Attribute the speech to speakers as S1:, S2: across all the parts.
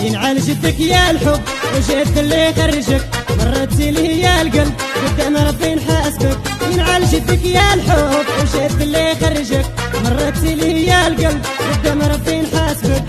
S1: ينعل جدك يا الحب وجد اللي يخرجك، مرتي لي يا القلب قدام ربي نحاسبك. ينعل جدك يا الحب وجد اللي يخرجك، مرتي لي يا القلب قدام ربي نحاسبك.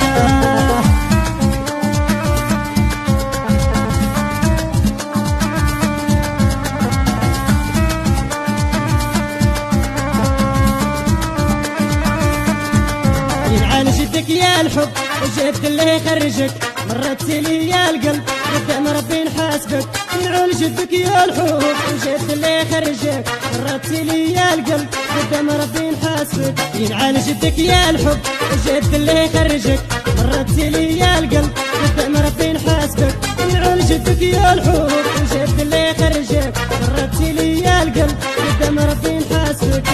S1: ينعل جدك يا الحب وجد اللي يخرجك، مرتي لي يا القلب قدام ربي نحاسبك. ينعل جدك يا الحب وجد اللي يخرجك، مرتي لي يا القلب قدام ربي نحاسبك. ينعل جدك يا الحب وجد اللي يخرجك، مرتي لي يا القلب قدام ربي نحاسبك. ينعل جدك يا الحب وجد اللي يخرجك، مرتي لي يا القلب قدام ربي نحاسبك.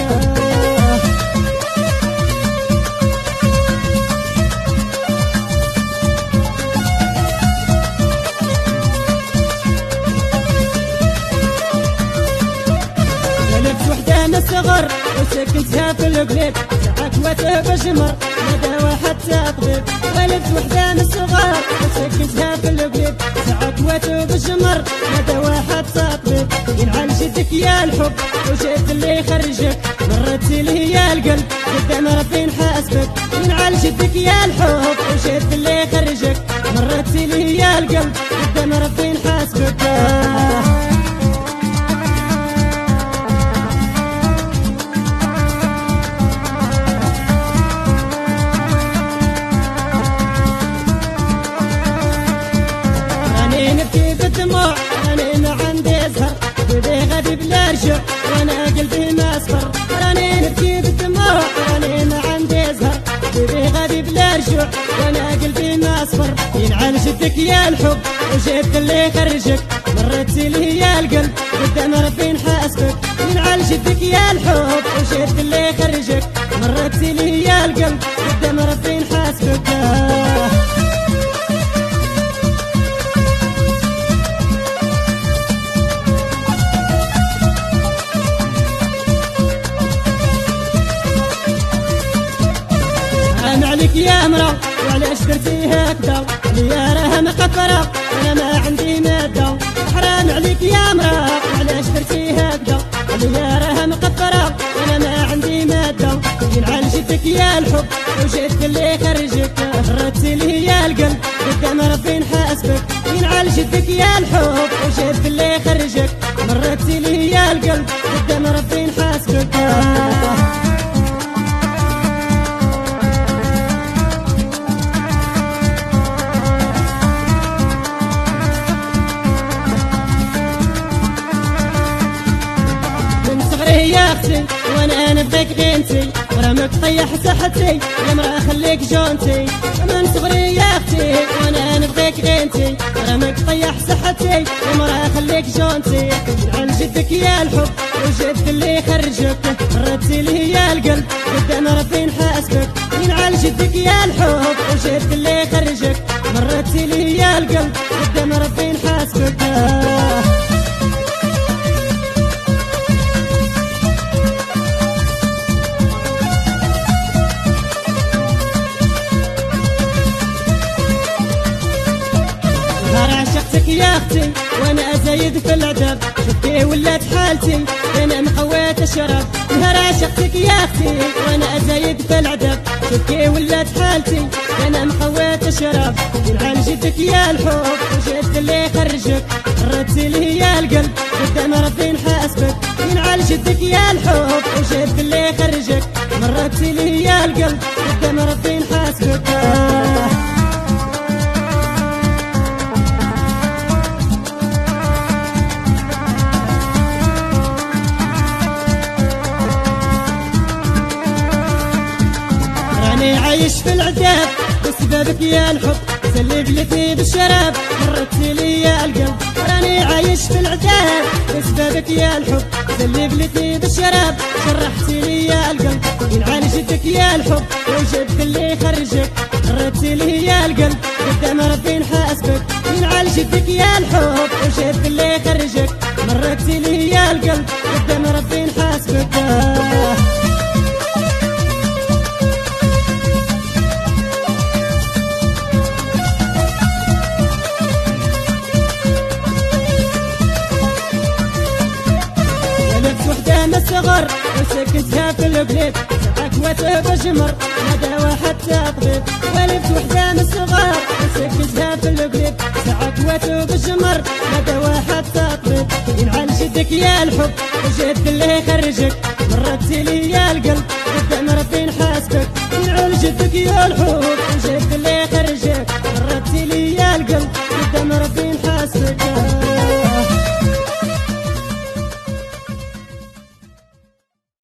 S1: الصغر وسكنتها في القلب، ساعات وتبى جمر مدى واحد تطبيب. غلبت وحدة من الصغر وسكنتها في القلب، ساعات وتبى جمر مدى واحد تطبيب. ينعل جدك يا الحب وجد اللي يخرجك، مرتي لي يا القلب قدام ربي نحاسبك. ينعل جدك يا الحب وجد اللي يخرجك، مرتي لي يا القلب قدام ربي نحاسبك. بالدموع راني ما عندي زهر، بدي غادي بلا رجع وانا قلبي ما صفر. راني نبكي بالدموع راني ما عندي زهر، بدي غادي بلا رجع وانا قلبي ما صفر. ينعل جدك يا الحب وجد اللي يخرجك، مرتي لي يا القلب قدام ربي نحاسبك. ينعل جدك يا الحب وجد اللي يخرجك، مرتي لي يا القلب قدام ربي نحاسبك. عليك يا مرا وعلاش درتي هكذا، يا راها مقفرة وانا ما عندي مادة. حرام عليك يا مرا وعلاش درتي هكذا، يا راها مقفرة وانا ما عندي مادة. ينعل جدك يا الحب وجد اللي يخرجك، مرتي لي يا القلب قدام ربي نحاسبك. ينعل جدك يا الحب وجد اللي يخرجك، مرتي لي يا القلب قدام ربي نحاسبك. يا اختي وانا نبغيك غينتي، رمك طيح صحتي يا مرا خليك جونتي. من صغري يا اختي وانا نبغيك غينتي، رمك طيح صحتي يا مرا خليك جونتي. ينعل جدك يا الحب وجد اللي يخرجك، مرتي لي يا القلب قدام ربي نحاسبك. ينعل جدك يا الحب وجد اللي يخرجك، مرتي لي يا القلب قدام ربي نحاسبك. عشقتك يا اختي وانا زايد في العذاب، شفتي ولات حالتي انا مقوات الشراب. نهار عشقتك يا اختي وانا زايد في العذاب، شفتي ولات حالتي انا مقوات الشراب. ينعل جدك يا الحب وجد اللي يخرجك، مرتي لي يا القلب قدام ربي نحاسبك. ينعل جدك يا الحب وجد اللي يخرجك، مرتي لي يا القلب قدام ربي نحاسبك. عايش في العذاب بسببك يا الحب، سلبلتني بالشراب مرتي لي يا القلب. راني عايش في العذاب بسببك يا الحب، سلبلتني بالشراب جرحتي لي يا القلب. ينعل جدك يا الحب وجد اللي يخرجك، مرتي لي يا القلب قدام ربي نحاسبك. ينعل جدك يا الحب وجد اللي يخرجك، مرتي لي يا القلب قدام ربي نحاسبك. سكتها في البلاد عكوته بجمر نادى واحد طبيب ولدت وحده من الصغار سكتها في البلاد عكوته بجمر نادى واحد طبيب ينعل جدك يا الحب وجد اللي يخرجك مرات لي يا القلب قدام ربي نحاسبك ينعل جدك يا الحب